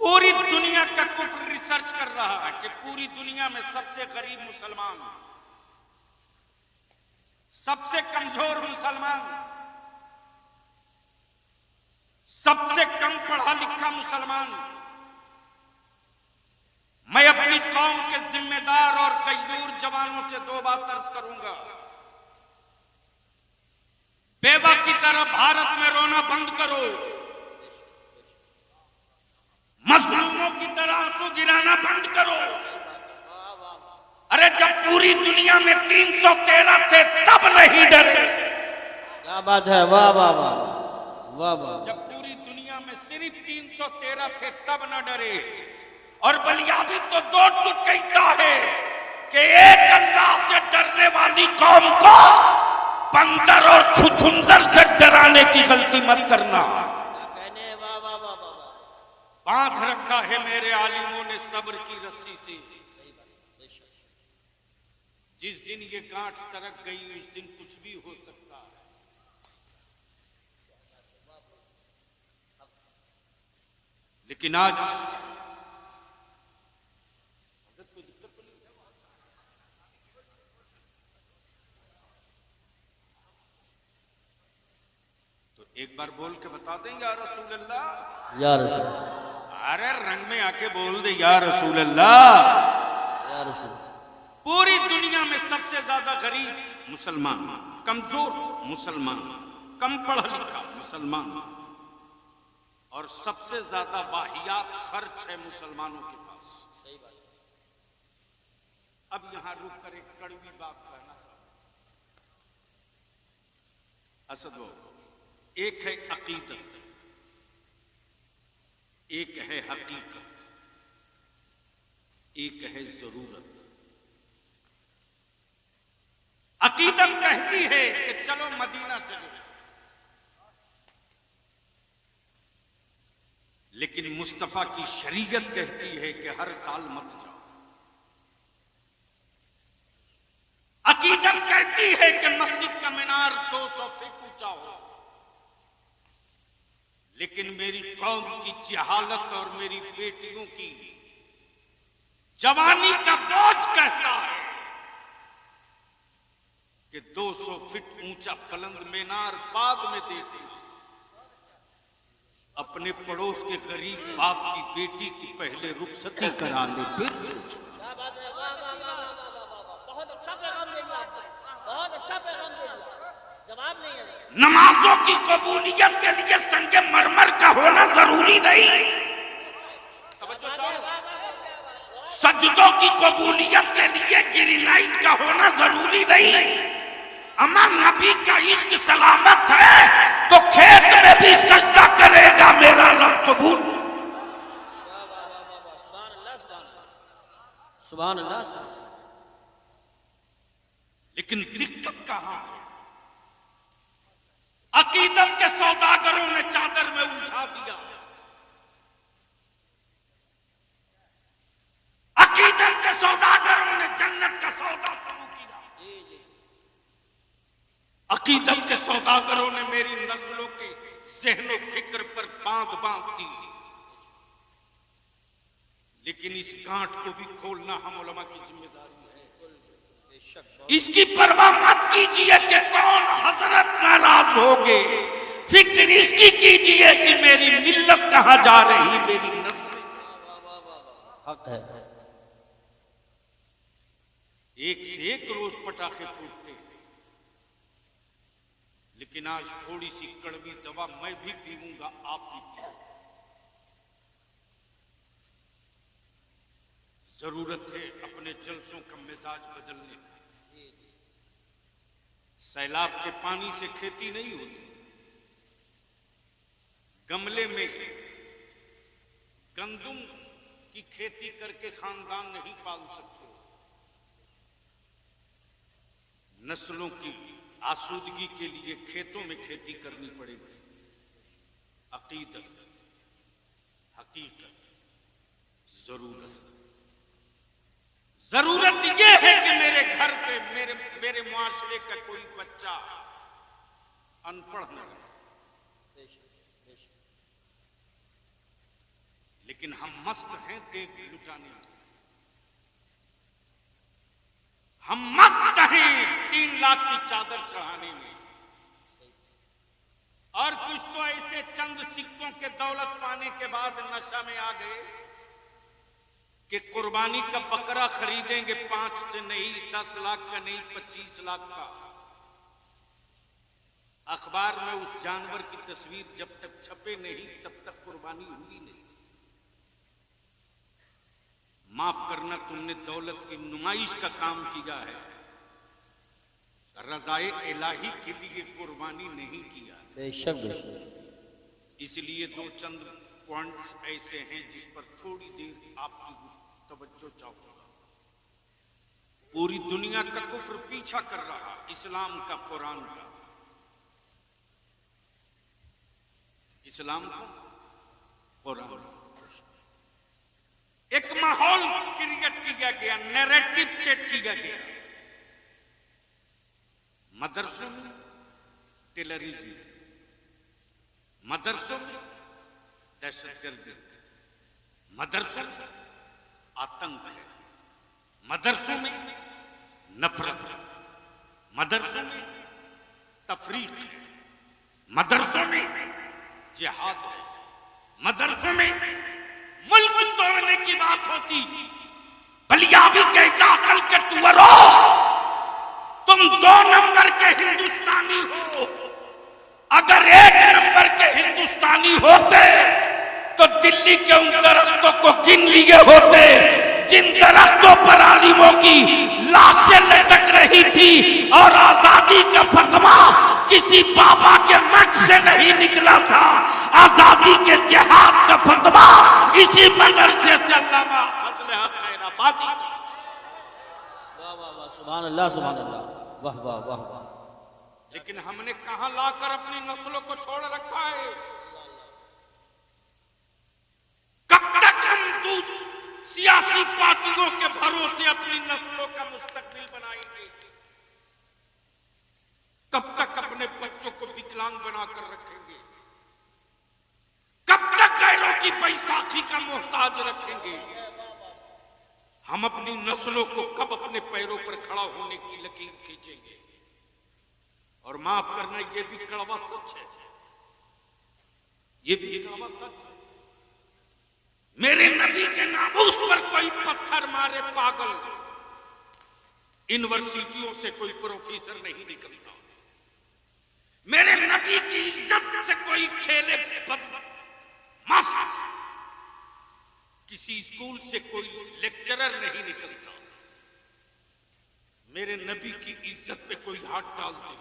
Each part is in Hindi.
पूरी दुनिया का कुफ्र रिसर्च कर रहा है कि पूरी दुनिया में सबसे गरीब मुसलमान, सबसे कमजोर मुसलमान, सबसे कम पढ़ा लिखा मुसलमान। मैं अपनी कौम के जिम्मेदार और गयूर जवानों से दो बात अर्ज करूंगा। बेवा की तरह भारत में रोना बंद करो, मजलूमों की तरह आंसू गिराना बंद करो। अरे जब पूरी दुनिया में 313 थे तब नहीं डरे। क्या बात है, वाह वाह वाह वाह वाह। जब पूरी दुनिया में सिर्फ 313 थे तब न डरे। और बलियाबी तो दो टुक कहता है कि एक अल्लाह से डरने वाली कौम को बंदर और छुछुंदर से डराने की गलती मत करना। बांध रखा है मेरे आलिमों ने सब्र की रस्सी से। जिस दिन ये गांठ सरक गई उस दिन कुछ भी हो सकता है। लेकिन आज तो एक बार बोल के बता दें या रसूल अल्लाह, या रसूल। अरे रंग में आके बोल दे या रसूल अल्लाह, या रसूल। पूरी दुनिया में सबसे ज्यादा गरीब मुसलमान, कमजोर मुसलमान, कम पढ़ा लिखा मुसलमान, और सबसे ज्यादा वाहियात खर्च है मुसलमानों के पास। सही बात। अब यहां रुक कर एक कड़वी बात कहना। असद वो एक है अकीदत, एक है हकीकत, एक है जरूरत। अकीदत कहती है कि चलो मदीना चलो, लेकिन मुस्तफा की शरीयत कहती है कि हर साल मत जाओ। अकीदत कहती है कि मस्जिद का मीनार 200 फीट ऊंचा हो, लेकिन मेरी कौम की जहालत और मेरी बेटियों की जवानी का बोझ कहता है कि 200 फीट ऊंचा बुलंद मीनार बाद में दे दे। अपने पड़ोस के गरीब बाप की बेटी की पहले रुखसती करा ले, फिर सोचो। बहुत अच्छा पैगाम दे दिया आपने, बहुत अच्छा पैगाम दे दिया। जवाब नहीं है। नमाजों की कबूलियत के लिए संगे मरमर का होना जरूरी नहीं। सजदों की कबूलियत के लिए ग्रेनाइट का होना जरूरी नहीं। अमर नबी का इश्क सलामत है तो खेत में भी सजदा करेगा मेरा रब कबूल। सुभान अल्लाह। लेकिन दिक्कत कहां है? अकीदत के सौदागरों ने चादर में उलझा दिया। अकीदत के सौदागरों ने जन्नत का सौदा शुरू किया। अकीदत के सौदागरों ने मेरी नस्लों के ज़हनो फिक्र पर बांध दी। लेकिन इस गांठ को भी खोलना हम उलमा की जिम्मेदारी है। इसकी परवाह मत कीजिए कि कौन हजरत नाराज होगे, फिक्र इसकी कीजिए कि मेरी मिल्लत कहां जा रही, मेरी नस्ल। हक है। एक से एक रोज पटाखे फूटते हैं, लेकिन आज थोड़ी सी कड़वी दवा मैं भी पीऊंगा, आप भी पीऊंगा। जरूरत है अपने जलसों का मिजाज बदलने का। सैलाब के पानी से खेती नहीं होती। गमले में गंदुम की खेती करके खानदान नहीं पाल सकते। नस्लों की आसूदगी के लिए खेतों में खेती करनी पड़ेगी। अकीदत, हकीकत, जरूरत यह है कि मेरे घर पे मेरे मुआशरे का कोई बच्चा अनपढ़ न रहे। लेकिन हम मस्त हैं देख लुटाने में। हम मस्त हैं 3 लाख की चादर चढ़ाने में। और कुछ तो ऐसे चंद सिक्कों के दौलत पाने के बाद नशा में आ गए कि कुर्बानी का बकरा खरीदेंगे 5 से नहीं, 10 लाख का नहीं, 25 लाख का। अखबार में उस जानवर की तस्वीर जब तक छपे नहीं तब तक कुर्बानी हुई नहीं। माफ करना, तुमने दौलत की नुमाइश का काम किया है, रज़ाए इलाही के लिए कुर्बानी नहीं किया। बेशक बेशक। इसलिए 2 चंद पॉइंट्स ऐसे हैं जिस पर थोड़ी देर आपकी तवज्जो चाहूंगा। पूरी दुनिया का कुफ्र पीछा कर रहा, इस्लाम का, कुरान का। इस्लाम का, कुरान का। एक माहौल क्रिएट किया गया, नैरेटिव सेट किया गया। मदरसों में टेररिज्म, मदरसों में दहशतगर्दी, मदरसों में आतंक है, मदरसों में नफरत है, मदरसों में तफरीक है, मदरसों में जिहाद है, मदरसों में मुल्क तोड़ने की बात होती। बलिया भी कहता अकल के टुअरो, तुम 2 नंबर के हिंदुस्तानी हो। अगर 1 नंबर के हिंदुस्तानी होते तो दिल्ली के उन दरख्तों को गिन लिए होते जिन दरख्तों पर आलिमों की लाशें लटक रही थी, और आजादी का फतवा किसी बाबा के मठ से नहीं निकला था। आजादी के जिहाद का फतवा इसी मदरसे से अल्लामा फजल हक खैराबादी। वाह वाह वाह, सुभान अल्लाह सुभान अल्लाह, वाह वाह वाह वाह। लेकिन हमने कहां लाकर अपनी नस्लों को छोड़ रखा है? कब तक हम सियासी पार्टियों के भरोसे अपनी नस्लों का मुस्तकबिल बनाएंगे? कब तक अपने बच्चों को विकलांग बनाकर रखेंगे? कब तक गैरों की बैसाखी का मोहताज रखेंगे? हम अपनी नस्लों को कब अपने पैरों पर खड़ा होने की लकीर खींचेंगे? और माफ करना, ये भी कड़वा सच है, ये भी कड़वा सच है। मेरे नबी के नामूस पर कोई पत्थर मारे पागल, यूनिवर्सिटियों से कोई प्रोफेसर नहीं निकलता। मेरे नबी की इज्जत से कोई खेले मस्त, किसी स्कूल से कोई लेक्चरर नहीं निकलता। मेरे नबी की इज्जत पे कोई हाथ डाल दे,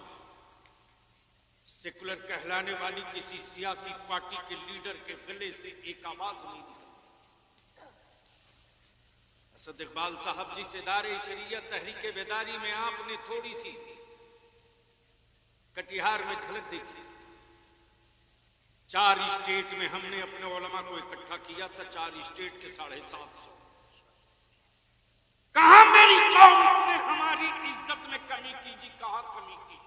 सेकुलर कहलाने वाली किसी सियासी पार्टी के लीडर के गले से एक आवाज नहीं निकलती। असद इकबाल साहब जी से दारे शरीयत तहरीके बेदारी में आपने थोड़ी सी कटिहार में झलक देखी। 4 स्टेट में हमने अपने उलमा को इकट्ठा किया था, 4 स्टेट के 750। कहां मेरी कौम ने हमारी इज्जत में कमी की जी? कहां कमी की?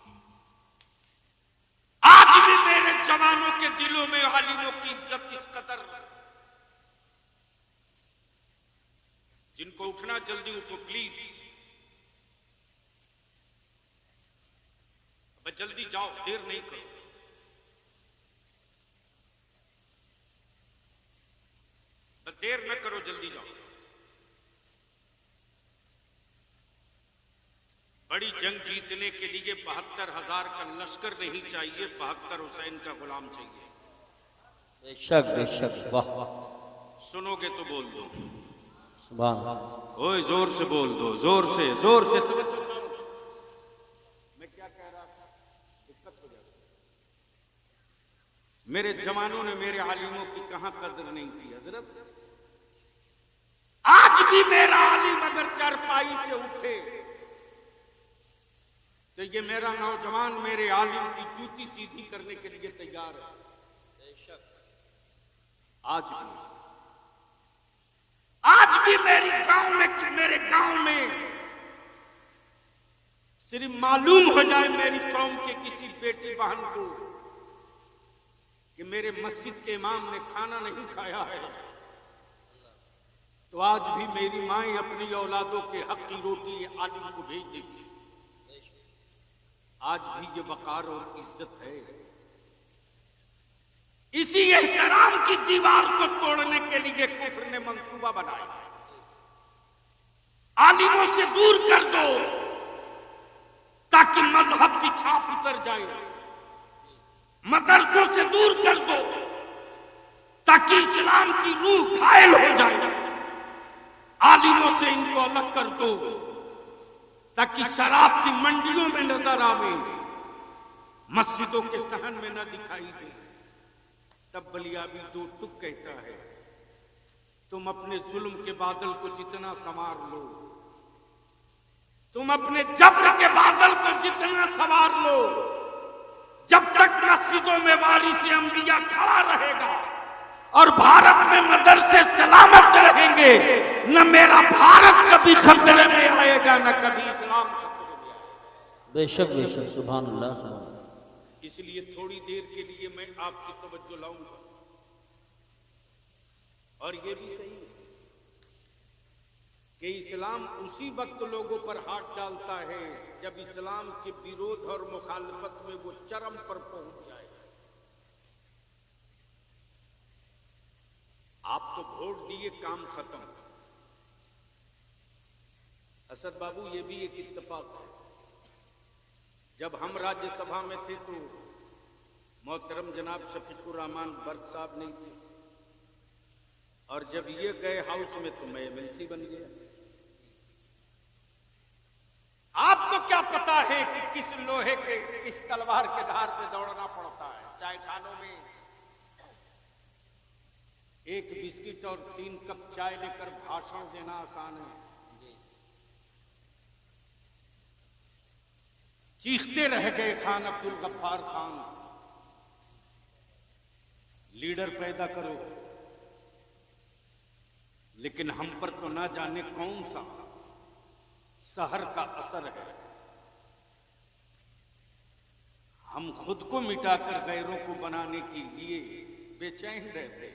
आज भी मेरे जवानों के दिलों में आलिमों की इज्जत इस कदर, जिनको उठना जल्दी उठो प्लीज, अब जल्दी जाओ, देर नहीं करो। देर न करो, जल्दी जाओ। बड़ी जंग जीतने के लिए 72,000 का लश्कर नहीं चाहिए, 72 हुसैन का गुलाम चाहिए। बेशक बेशक, वाह वाह। सुनोगे तो बोल दो सुभान। ओए जोर से बोल दो, जोर से, जोर से। मैं क्या कह रहा था? दिक्कत हो जाती। मेरे जवानों ने मेरे आलिमों की कहां कदर नहीं की हजरत। आज भी मेरा आलिम अगर चारपाई से उठे तो ये मेरा नौजवान मेरे आलिम की जूती सीधी करने के लिए तैयार है। बेशक। आज भी मेरे गांव में सिर्फ मालूम हो जाए मेरी कौम के किसी बेटी बहन को कि मेरे मस्जिद के इमाम ने खाना नहीं खाया है, तो आज भी मेरी माएँ अपनी औलादों के हक की रोटी आलिम को भेज देती। आज भी ये वकार और इज्जत है। इसी एहतराम की दीवार को तोड़ने के लिए कुफ्र ने मंसूबा बनाया। आलिमों से दूर कर दो ताकि मजहब की छाप उतर जाए, मदरसों से दूर कर दो ताकि इस्लाम की रूह घायल हो जाए, आलिमों से इनको अलग कर दो ताकि शराब की मंडियों में नजर आवे, मस्जिदों के सहन में न दिखाई दे। तब बलियाबी दो टुक कहता है, तुम अपने जुल्म के बादल को जितना संवार लो, तुम अपने जब्र के बादल को जितना संवार लो, जब तक मस्जिदों में वारिस अंबिया खड़ा रहेगा और भारत में मदरसे सलामत रहेंगे, न मेरा भारत कभी खतरे में आएगा, न कभी इस्लाम खतरे में आएगा। बेशक बेशक, सुभान अल्लाह, सुभान अल्लाह। इसलिए थोड़ी देर के लिए मैं आपकी तवज्जो लाऊंगा। और ये भी सही है कि इस्लाम उसी वक्त लोगों पर हाथ डालता है जब इस्लाम के विरोध और मुखालफत में वो चरम पर पहुंच जाए। आप तो वोट दिए, काम खत्म। असद बाबू, ये भी एक इत्तेफाक है, जब हम राज्यसभा में थे तो मोहतरम जनाब शफीकुर रहमान बर्क साहब नहीं थे, और जब ये गए हाउस में तो मैं एमएलसी बन गया। आपको क्या पता है कि किस लोहे के, किस तलवार के धार पे दौड़ना पड़ता है। चाय खानों में एक बिस्किट और 3 कप चाय लेकर भाषण देना आसान है। चीखते रह गए खान अब्दुल गफ्फार खान, लीडर पैदा करो, लेकिन हम पर तो ना जाने कौन सा सहर का असर है। हम खुद को मिटाकर गैरों को बनाने के लिए बेचैन रहते।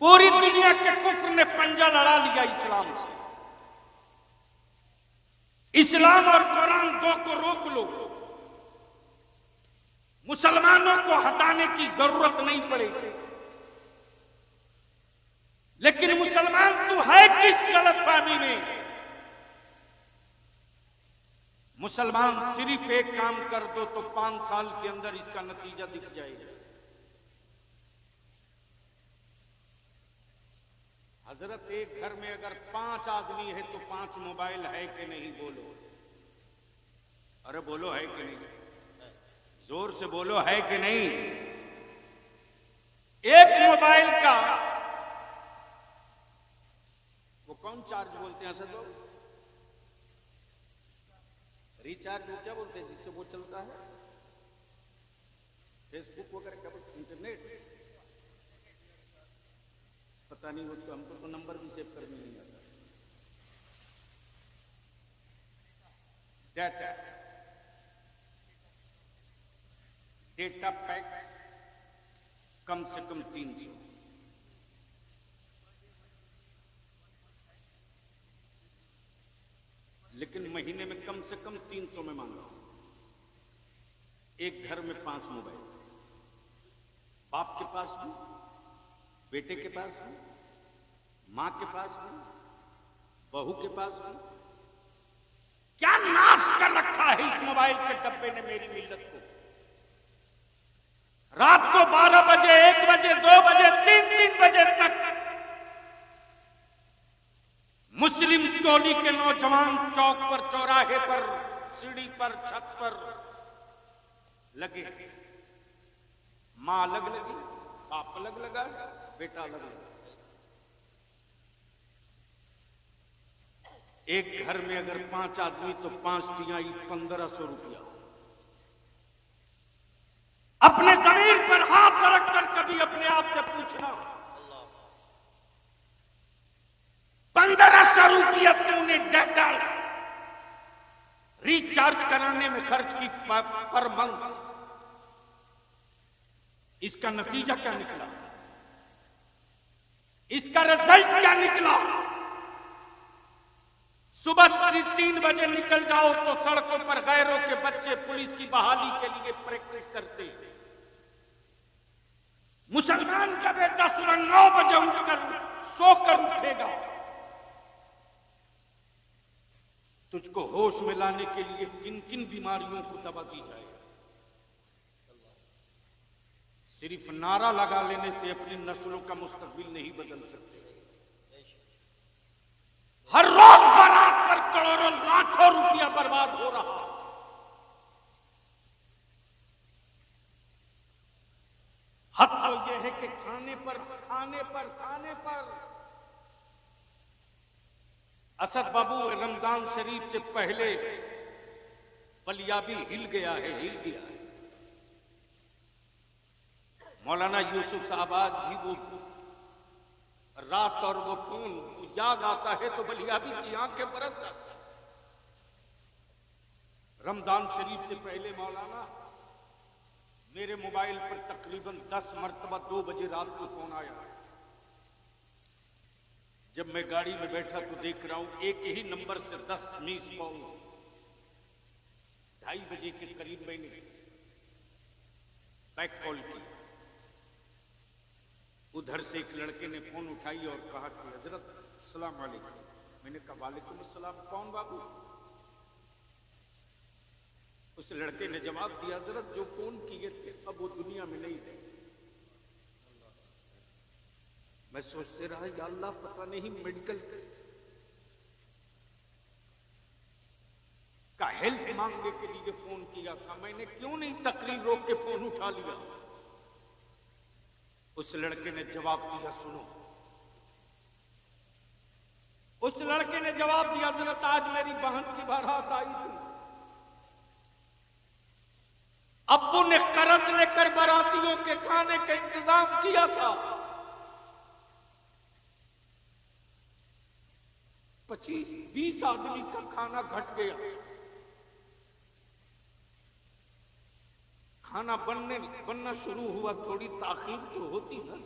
पूरी दुनिया के कुफ्र ने पंजा लड़ा लिया इस्लाम से। इस्लाम और कुरान दो को रोक लो, मुसलमानों को हटाने की जरूरत नहीं पड़ेगी। लेकिन मुसलमान तो है किस गलतफहमी में? मुसलमान सिर्फ एक काम कर दो तो 5 साल के अंदर इसका नतीजा दिख जाएगा। हजरत, एक घर में अगर 5 आदमी है तो 5 मोबाइल है कि नहीं? बोलो, अरे बोलो, है कि नहीं? जोर से बोलो, है कि नहीं? एक मोबाइल का वो कौन चार्ज बोलते हैं सर? रिचार्ज वो क्या बोलते हैं जिससे वो चलता है? फेसबुक वगैरह क्या बोलते? इंटरनेट, पता नहीं उसको, हमको तो नंबर भी सेव करने नहीं आता। डेटा पैक कम से कम 300, लेकिन महीने में कम से कम 300 में मान लो। एक घर में 5 मोबाइल, बाप के पास भी, बेटे के पास भी, मां के पास भी, बहू के पास भी। क्या नाश कर रखा है इस मोबाइल के डब्बे ने मेरी मिल्लत को। रात को 12 बजे, 1 बजे, 2 बजे, 3 बजे तक मुस्लिम टोली के नौजवान चौक पर, चौराहे पर, सीढ़ी पर, छत पर लगे। मां अलग लगी, बाप अलग लगा, बेटा अलग लगा। एक घर में अगर 5 आदमी तो 5 तिहाई 1500 रुपया। अपने जमीन पर हाथ रखकर कभी अपने आप से पूछना, 1500 रुपया तुमने डाटा रिचार्ज कराने में खर्च की पर मंथ, इसका नतीजा क्या निकला? इसका रिजल्ट क्या निकला? सुबह 3 बजे निकल जाओ तो सड़कों पर गैरों के बच्चे पुलिस की बहाली के लिए प्रैक्टिस करते। मुसलमान का बेटा सुबह 9 बजे उठकर सोकर उठेगा। तुझको होश में लाने के लिए किन किन बीमारियों को दवा दी जाए? सिर्फ नारा लगा लेने से अपनी नस्लों का मुस्तकबिल नहीं बदल सकते। हर रोज बारात पर करोड़ों लाखों रुपया बर्बाद हो रहा। हद तो यह है कि खाने पर असद बाबू रमजान शरीफ से पहले बलियाबी हिल गया है। मौलाना यूसुफ साहब आज भी वो रात और वो फोन याद आता है तो बलियाबी की आंखें बरस जाती। रमजान शरीफ से पहले मौलाना मेरे मोबाइल पर तकरीबन 10 मरतबा 2 बजे रात को फोन आया। जब मैं गाड़ी में बैठा तो देख रहा हूं एक ही नंबर से 10 मिस कॉल। 2:30 बजे के करीब मैंने बैक कॉल की। उधर से एक लड़के ने फोन उठाई और कहा कि हजरत अस्सलाम वालेकुम। मैंने कहा वालेकुम अस्सलाम, कौन बाबू? उस लड़के ने जवाब दिया हजरत जो फोन किए थे अब वो दुनिया में नहीं रहे। मैं सोचते रहा या अल्लाह पता नहीं मेडिकल का हेल्प मांगने के लिए फोन किया था, मैंने क्यों नहीं तकरीर रोक के फोन उठा लिया। उस लड़के ने जवाब दिया सुनो। उस लड़के ने जवाब दिया हजरत आज मेरी बहन की बारात आई थी। अब्बू ने कर्ज लेकर बारातियों के खाने का इंतजाम किया था। 25-20 आदमी का खाना घट गया। खाना बनना शुरू हुआ, थोड़ी ताखीर तो होती ना।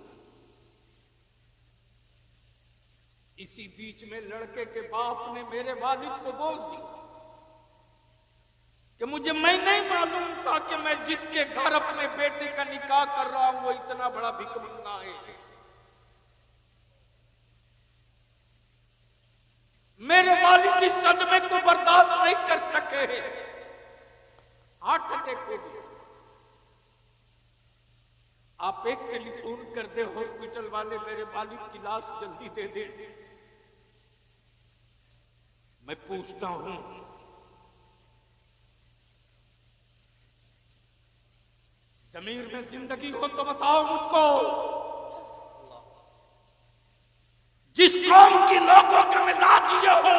इसी बीच में लड़के के बाप ने मेरे वालिद को बोल दिया कि मैं नहीं मालूम था कि मैं जिसके घर अपने बेटे का निकाह कर रहा हूं वो इतना बड़ा भिखमंगा है। मेरे वालिद इस सदमे को बर्दाश्त नहीं कर सके, हार्ट अटैक हो गया। आप एक टेलीफोन कर दे हॉस्पिटल वाले मेरे वालिद की लाश जल्दी दे दे। मैं पूछता हूं ज़मीर में जिंदगी हो तो बताओ मुझको। जिस कौम की लोगों का मिजाज ये हो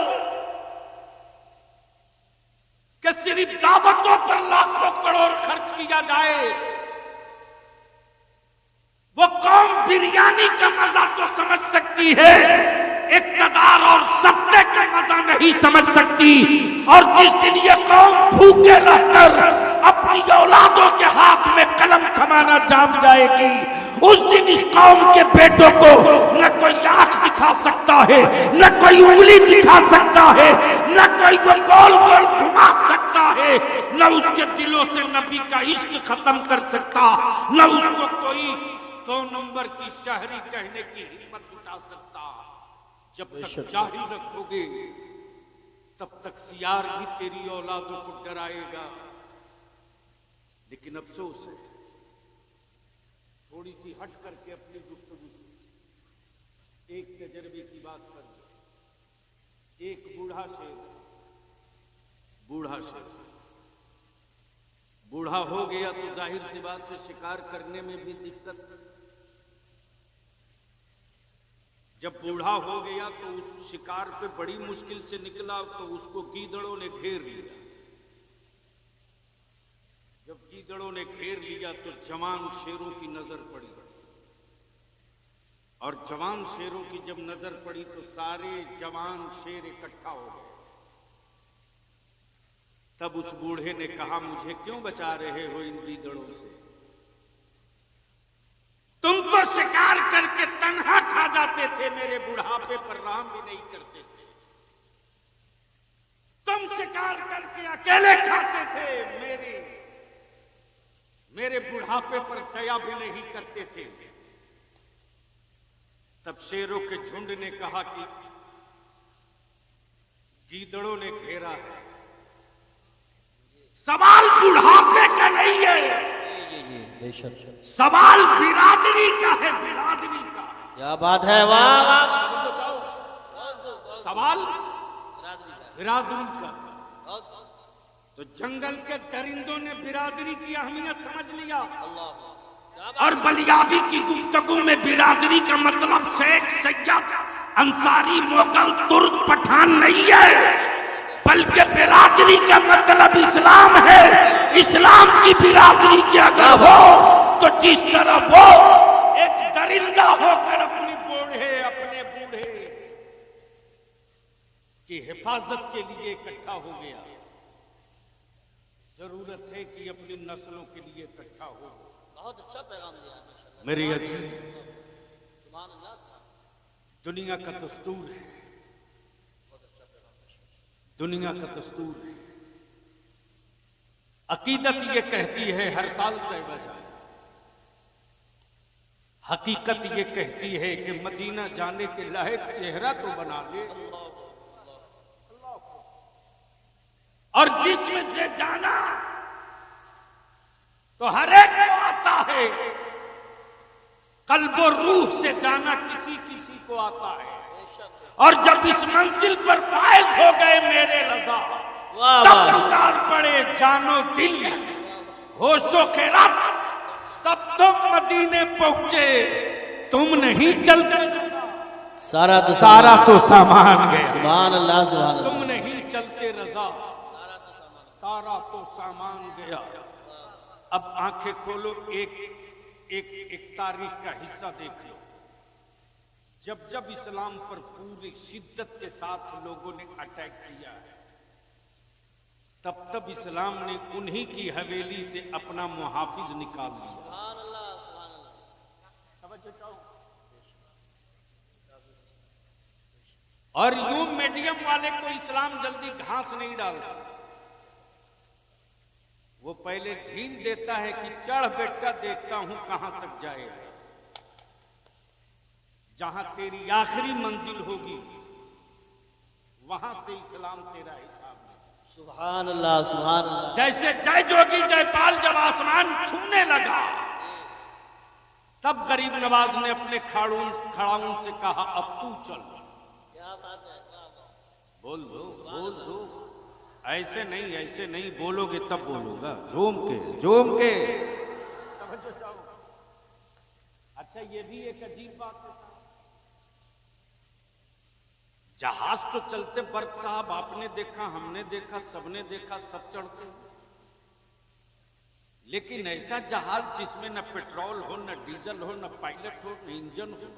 कि सिर्फ दावतों पर लाखों करोड़ खर्च किया जाए, वो कौम बिरयानी का मजा तो समझ सकती है, इक़्तिदार और सत्ते का मजा नहीं समझ सकती। और जिस दिन ये कौम भूखे रहकर अपनी औलादों के हाथ में कलम थमाना जान जाएगी, उस दिन इस कौम के बेटों को न कोई आंख दिखा सकता है, न कोई उंगली दिखा सकता है, न कोई वो गोल गोल घुमा सकता है, न उसके दिलों से नबी का इश्क खत्म कर सकता, न उसको कोई 2 नंबर की शायरी कहने की हिम्मत जुटा सकता। जब तक जाहिल रखोगे तब तक सियार भी तेरी औलादों को डराएगा। लेकिन अफसोस है, थोड़ी सी हट करके अपनी गुफ्तगू से एक तजर्बे की बात कर। एक बूढ़ा शेर बूढ़ा हो गया तो जाहिर सी बात है शिकार करने में भी दिक्कत। जब बूढ़ा हो गया तो उस शिकार पे बड़ी मुश्किल से निकला तो उसको गीदड़ों ने घेर लिया। जब गीदड़ों ने घेर लिया तो जवान शेरों की नजर पड़ी, और जवान शेरों की जब नजर पड़ी तो सारे जवान शेर इकट्ठा हो गए। तब उस बूढ़े ने कहा मुझे क्यों बचा रहे हो इन गीदड़ों से? तुम तो शिकार करके तन्हा खा जाते खाते थे, मेरे बुढ़ापे पर राम भी नहीं करते थे। तुम शिकार करके अकेले खाते थे, मेरे बुढ़ापे पर दया भी नहीं करते थे। तब शेरों के झुंड ने कहा कि गीदड़ों ने घेरा है। सवाल बुढ़ापे का नहीं है, सवाल बिरादरी का है, बिरादरी का। क्या बात है, वाह वाह, सवाल बिरादरी का। तो जंगल के दरिंदों ने बिरादरी की अहमियत समझ लिया और बलियाबी की गुफ्तगू में बिरादरी का मतलब शेख, सैयद, अंसारी, मुगल, तुर्क, पठान नहीं है, बल्कि बिरादरी का मतलब इस्लाम है। इस्लाम की बिरादरी की अगर हो तो जिस तरह वो एक दरिंदा होकर अपने बूढ़े की हिफाजत के लिए इकट्ठा हो गया, जरूरत है कि अपनी नस्लों के लिए इकट्ठा हो। बहुत अच्छा पैगाम दिया मेरे अजीज, दुनिया का दस्तूर है, दुनिया का दस्तूर है। अकीदत ये कहती है हर साल तैबा जाए, हकीकत ये कहती है कि मदीना जाने के लायक चेहरा तो बना ले, और जिस्म से जाना तो हर एक को आता है, कल्ब और रूह से जाना किसी किसी को आता है। और जब इस मंजिल पर फायज हो गए मेरे रजा, तब पुकार पड़े जानो दिल, होशो के रब, सब तुम मदीने पहुंचे, तुम नहीं चलते, सारा तो सामान गया। सुभान अल्लाह, सुभान अल्लाह। तुम नहीं चलते रजा, सारा तो सामान गया। अब आंखें खोलो, एक तारीख का हिस्सा देख लो। जब इस्लाम पर पूरी शिद्दत के साथ लोगों ने अटैक किया है, तब इस्लाम ने उन्हीं की हवेली से अपना मुहाफिज निकाल लिया। और यूं मीडियम वाले को इस्लाम जल्दी घास नहीं डालता, वो पहले ढील देता है कि चढ़ बेटा, देखता हूं कहां तक जाएगा। जहां तेरी आखिरी मंजिल होगी वहां से इस्लाम तेरा हिसाब। सुभान अल्लाह, सुभान अल्लाह। जैसे जय जोगी जयपाल जब आसमान छूने लगा, तब गरीब नवाज ने अपने खड़ाउन से कहा अब तू चल। क्या बात है, बोल दो, ऐसे नहीं बोलोगे तब बोलूंगा, झूम के। अच्छा, ये भी एक अजीब बात है, जहाज तो चलते बर्क साहब, आपने देखा, हमने देखा, सबने देखा, सब चढ़ते हैं, लेकिन ऐसा जहाज जिसमें न पेट्रोल हो, न डीजल हो, न पायलट हो, न इंजन हो,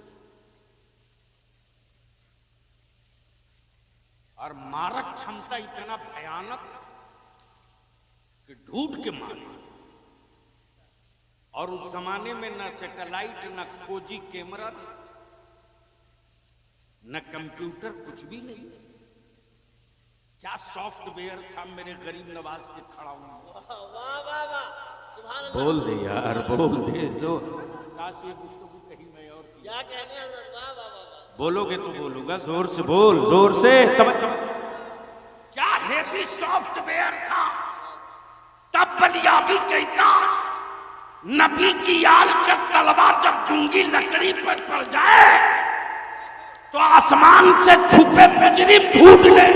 और मारक क्षमता इतना भयानक कि ढूंढ के मारना। और उस जमाने में न सैटेलाइट, न खोजी कैमरा, न कंप्यूटर, कुछ भी नहीं। क्या सॉफ्टवेयर था मेरे गरीब नवाज के खड़ा बोल दे यार, बोल दे। जो काश ये गुफ्तगू कहीं मैं और क्या कहने हैं, वाह वाह वाह। बोलोगे तो बोलूंगा, जोर से बोल, जोर से। क्या हेवी सॉफ्टवेयर था। तब बलियाबी कहता, नबी की आल का तलवा जब गूंगी लकड़ी पर पड़ जाए तो आसमान से छुपे मुजरिम ढूंढ ले,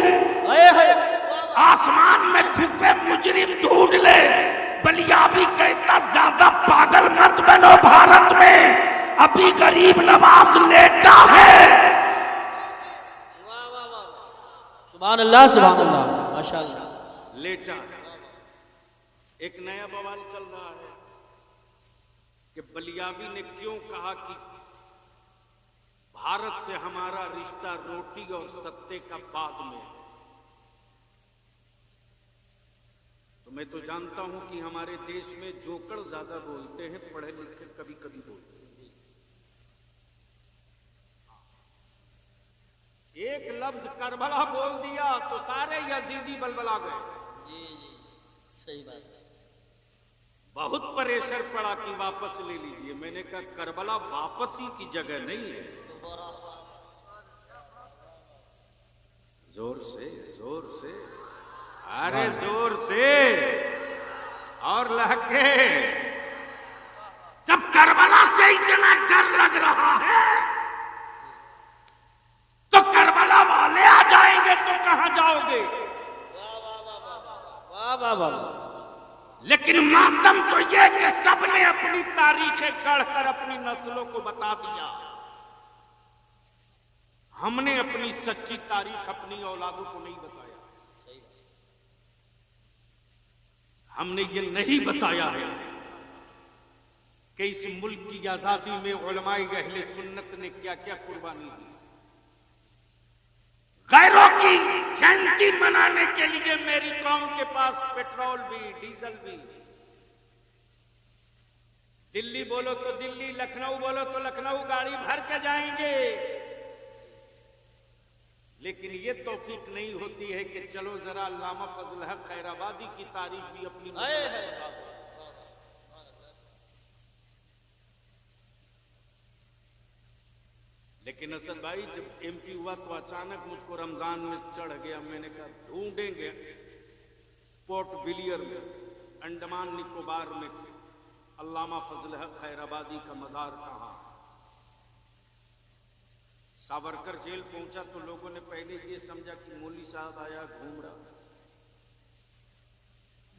आसमान में छुपे मुजरिम ढूंढ ले। बलियाबी कहता, ज्यादा पागल मत बनो, भारत में अभी गरीब नवाज लेटा है। सुभान अल्लाह, सुभान अल्लाह, माशाअल्लाह। लेटा है। एक नया बवाल चल रहा है कि बलियाबी ने क्यों कहा कि भारत से हमारा रिश्ता रोटी और सत्ते का बाद में। तो मैं तो जानता हूं कि हमारे देश में जोकर ज्यादा बोलते हैं, पढ़े लिखे कभी कभी बोलते हैं। लफ्ज करबला बोल दिया तो सारे यजीदी बलबला गए। जी जी सही बात है। बहुत प्रेशर पड़ा कि वापस ले लीजिए। मैंने कहा करबला वापसी की जगह नहीं है। जोर से जोर से, अरे जोर से और लहके। जब करबला से इतना डर लग रहा है तो करबला वाले आ जाएंगे तो कहां जाओगे? वाह वाह वाह। लेकिन मातम तो यह कि सबने अपनी तारीखें गढ़कर अपनी नस्लों को बता दिया। हमने अपनी सच्ची तारीख अपनी औलादों को नहीं बताया। हमने ये नहीं बताया है कि इस मुल्क की आजादी में उलमाए अहले सुन्नत ने क्या क्या कुर्बानी दी। गैरों की जयंती मनाने के लिए मेरी कौम के पास पेट्रोल भी डीजल भी। दिल्ली बोलो तो दिल्ली, लखनऊ बोलो तो लखनऊ गाड़ी भर के जाएंगे। लेकिन ये तौफीक नहीं होती है कि चलो जरा अल्लामा फजल हक खैराबादी की तारीफ भी अपनी लेकिन असद भाई जब एमपी हुआ तो अचानक मुझको रमजान में चढ़ गया। मैंने कहा ढूंढेंगे पोर्ट ब्लेयर में, अंडमान निकोबार में अल्लामा फजल हक खैराबादी का मजार कहाँ। सावरकर जेल पहुंचा तो लोगों ने पहले ये समझा कि मौली साहब आया घूम रहा,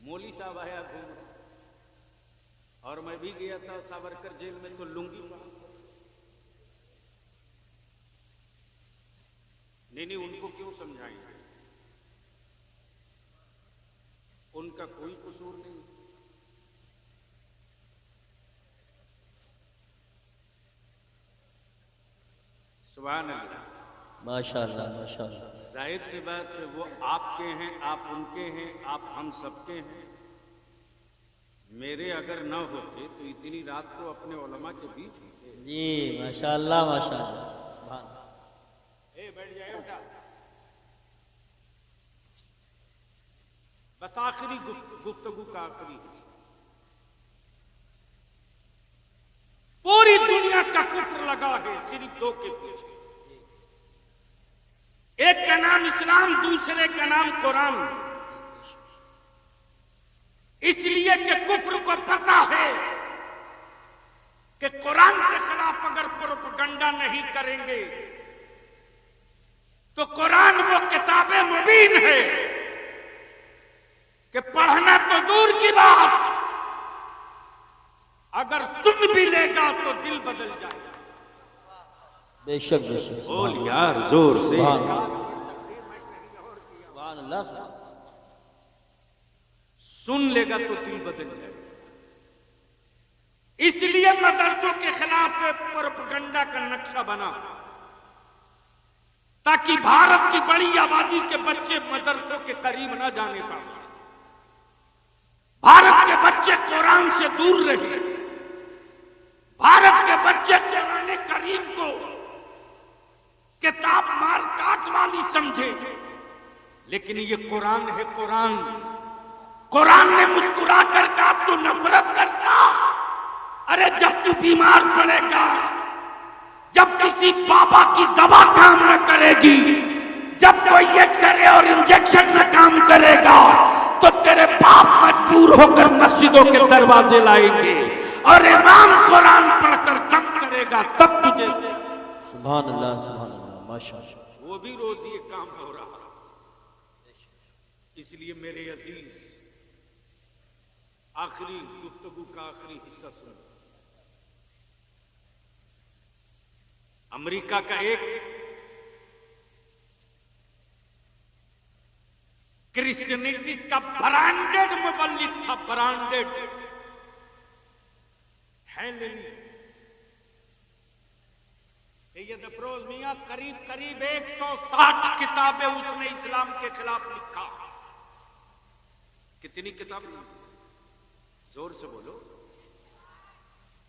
मौली साहब आया घूम रहा। और मैं भी गया था सावरकर जेल में तो लुंगी पहन। नहीं, उनको क्यों समझाएंगे, उनका कोई कसूर नहीं। सुभान अल्लाह, माशाअल्लाह माशाअल्लाह। जाहिर सी बात है वो आपके हैं, आप उनके हैं, आप हम सबके हैं। मेरे अगर न होते तो इतनी रात को अपने उलमा के बीच होते। जी माशाअल्लाह माशाअल्लाह। बैठ जाए बेटा। बस आखिरी गुफ्तगू का आखिरी हिस्सा। पूरी दुनिया का कुफ्र लगा है सिर्फ दो के पीछे। एक का नाम इस्लाम, दूसरे का नाम कुरान। इसलिए कि कुफ्र को पता है कि कुरान के खिलाफ अगर प्रोपगंडा नहीं करेंगे तो कुरान वो किताबे मुबीन है कि पढ़ना तो दूर की बात, अगर सुन भी लेगा तो दिल बदल जाएगा। बेशक बेशक। बोल यार जोर से। सुन लेगा तो दिल बदल जाएगा। इसलिए मदरसों के खिलाफ प्रोपगंडा का नक्शा बना ताकि भारत की बड़ी आबादी के बच्चे मदरसों के करीब न जाने पाए, भारत के बच्चे कुरान से दूर रहे, भारत के बच्चे कुरान करीम को किताब मार काट वाली समझे। लेकिन ये कुरान है, कुरान। कुरान ने मुस्कुरा कर कहा तू नफरत करता, अरे जब तू बीमार पड़ेगा, जब किसी बाबा की दवा काम न करेगी, जब कोई एक्सरे और इंजेक्शन न काम करेगा तो तेरे बाप मजबूर होकर मस्जिदों के दरवाजे लाएंगे और इमाम कुरान पढ़कर दम करेगा तब तुझे। सुभान अल्लाह माशाअल्लाह। वो भी रोज ये काम हो रहा। इसलिए मेरे अजीज आखिरी गुफ्तगू का आखिरी हिस्सा सुनो। अमेरिका का एक क्रिश्चियनिटीज का ब्रांडेड मुबल्लिग था, ब्रांडेड हेनरी सैयद अफरोज मियां। करीब करीब 160 किताबें उसने इस्लाम के खिलाफ लिखा। कितनी किताबें? जोर से बोलो।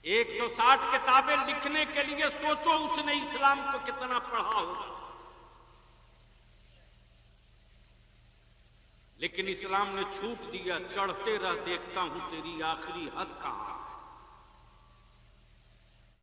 160 किताबें लिखने के लिए सोचो उसने इस्लाम को कितना पढ़ा होगा। लेकिन इस्लाम ने छूट दिया, चढ़ते रह, देखता हूं तेरी आखिरी हद कहां।